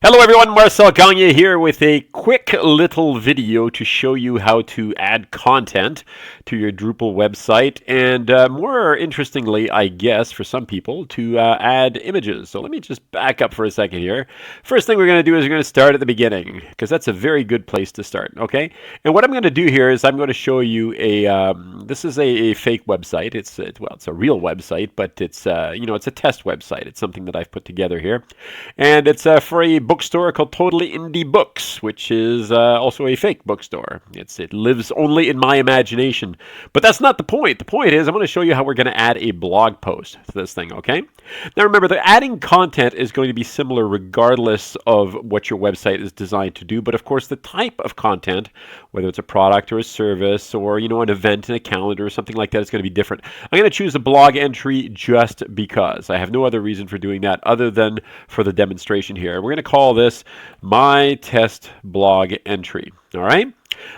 Hello everyone, Marcel Gagne here with a quick little video to show you how to add content to your Drupal website and more interestingly, I guess, for some people, to add images. So let me just back up for a second here. First thing we're going to do is we're going to start at the beginning because that's a very good place to start, okay? And what I'm going to do here is I'm going to show you this is a fake website. It's a real website, but it's it's a test website. It's something that I've put together here. And it's for a bookstore called Totally Indie Books, which is also a fake bookstore. It lives only in my imagination. But that's not the point. The point is I'm going to show you how we're going to add a blog post to this thing, okay? Now remember, the adding content is going to be similar regardless of what your website is designed to do. But of course, the type of content, whether it's a product or a service or, an event in a calendar or something like that, is going to be different. I'm going to choose a blog entry just because. I have no other reason for doing that other than for the demonstration here. We're going to call this my test blog entry. All right?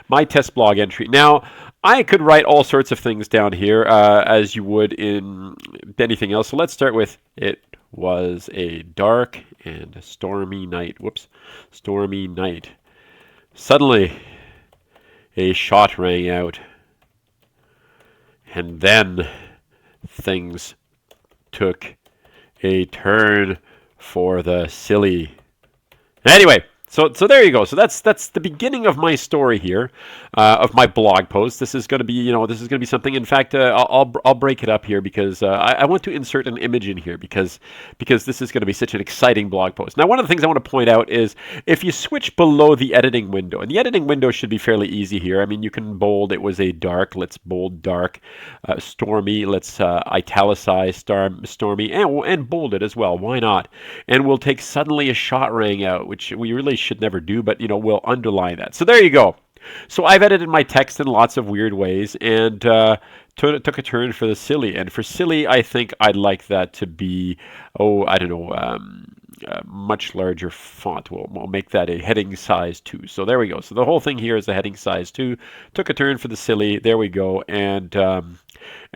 My test blog entry. Now, I could write all sorts of things down here as you would in anything else. So let's start with it was a dark and stormy night. Whoops. Stormy night. Suddenly, a shot rang out. And then things took a turn for the silly. Anyway, so there you go. So that's the beginning of my story here, of my blog post. This is going to be something. In fact, I'll break it up here because I want to insert an image in here because this is going to be such an exciting blog post. Now, one of the things I want to point out is if you switch below the editing window, and the editing window should be fairly easy here. I mean, you can bold. It was a dark. Let's bold dark. Stormy. Let's italicize stormy and bold it as well. Why not? And we'll take suddenly a shot rang out, which we really should never do, but we'll underline that. So there you go. So I've edited my text in lots of weird ways and took a turn for the silly. And for silly, I think I'd like that to be, I don't know, much larger font. We'll make that a heading size 2. So there we go. So the whole thing here is a heading size 2. Took a turn for the silly. There we go. And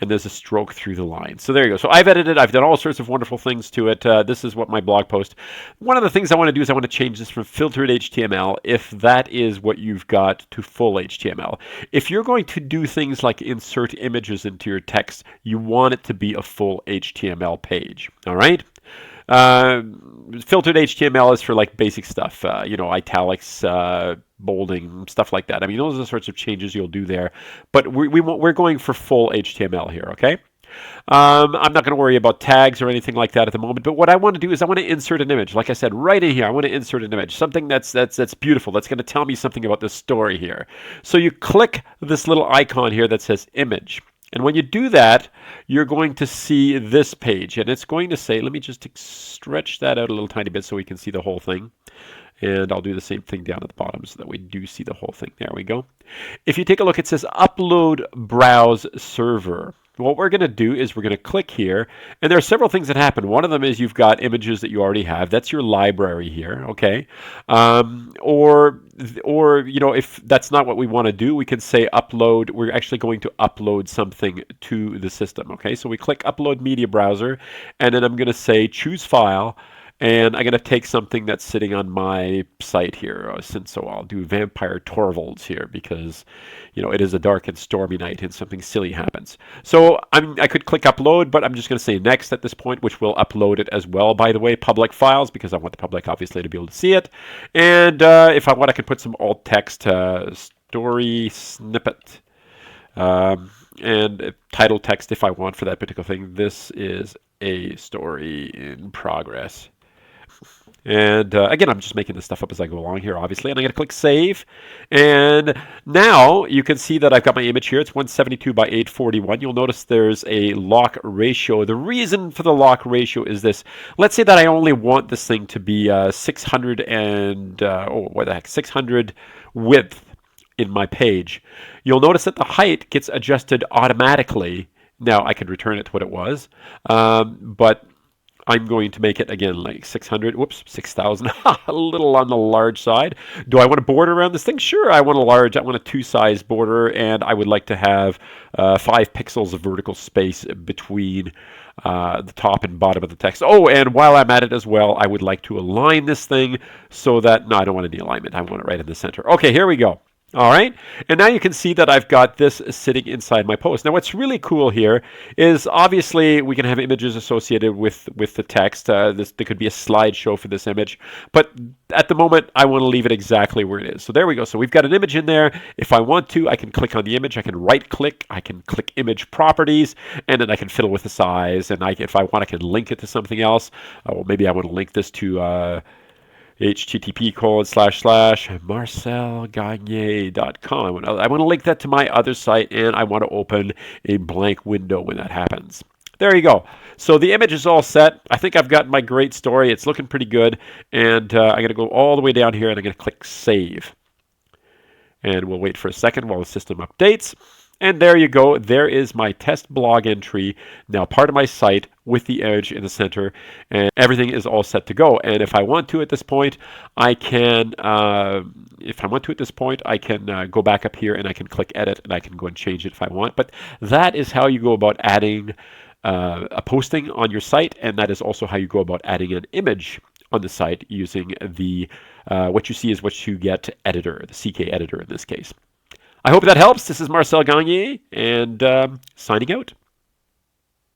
there's a stroke through the line. So there you go. So I've edited. I've done all sorts of wonderful things to it. This is what my blog post. One of the things I want to do is I want to change this from filtered HTML, if that is what you've got, to full HTML. If you're going to do things like insert images into your text, you want it to be a full HTML page. All right? Filtered HTML is for like basic stuff, italics, bolding, stuff like that. I mean, those are the sorts of changes you'll do there. But we're going for full HTML here, okay? I'm not going to worry about tags or anything like that at the moment. But what I want to do is I want to insert an image. Like I said, right in here, I want to insert an image, something that's beautiful. That's going to tell me something about the story here. So you click this little icon here that says image. And when you do that, you're going to see this page. And it's going to say, let me just stretch that out a little tiny bit so we can see the whole thing. And I'll do the same thing down at the bottom so that we do see the whole thing. There we go. If you take a look, it says upload browse server. What we're going to do is we're going to click here, and there are several things that happen. One of them is you've got images that you already have. That's your library here, okay? Or if that's not what we want to do, we can say upload. We're actually going to upload something to the system, okay? So we click Upload Media Browser, and then I'm going to say Choose File. And I'm going to take something that's sitting on my site here. So I'll do Vampire Torvalds here because, it is a dark and stormy night and something silly happens. So I could click upload, but I'm just going to say next at this point, which will upload it as well, by the way, public files, because I want the public, obviously, to be able to see it. And if I want, I can put some alt text, story snippet, and title text if I want for that particular thing. This is a story in progress. And again, I'm just making this stuff up as I go along here, obviously. And I'm going to click Save. And now you can see that I've got my image here. It's 172 by 841. You'll notice there's a lock ratio. The reason for the lock ratio is this. Let's say that I only want this thing to be 600 width in my page. You'll notice that the height gets adjusted automatically. Now, I could return it to what it was, but I'm going to make it again like 600, whoops, 6,000, a little on the large side. Do I want a border around this thing? Sure, I want I want a two-size border, and I would like to have 5 pixels of vertical space between the top and bottom of the text. Oh, and while I'm at it as well, I would like to align this thing so that, no, I don't want any alignment. I want it right in the center. Okay, here we go. All right, and now you can see that I've got this sitting inside my post. Now what's really cool here is obviously we can have images associated with the text. There could be a slideshow for this image, but at the moment I want to leave it exactly where it is. So there we go. So we've got an image in there. If I want to, I can click on the image. I can right click. I can click image properties, and then I can fiddle with the size. And if I want, I can link it to something else. Well, maybe I want to link this to http://marcelgagne.com. I want to link that to my other site, and I want to open a blank window when that happens. There you go. So the image is all set. I think I've got my great story. It's looking pretty good. And I'm going to go all the way down here, and I'm going to click Save. And we'll wait for a second while the system updates. And there you go. There is my test blog entry, now part of my site with the image in the center, and everything is all set to go. And if I want to at this point, I can, go back up here and I can click Edit, and I can go and change it if I want. But that is how you go about adding a posting on your site, and that is also how you go about adding an image on the site using the what you see is what you get editor, the CK editor in this case. I hope that helps. This is Marcel Gagne, and signing out.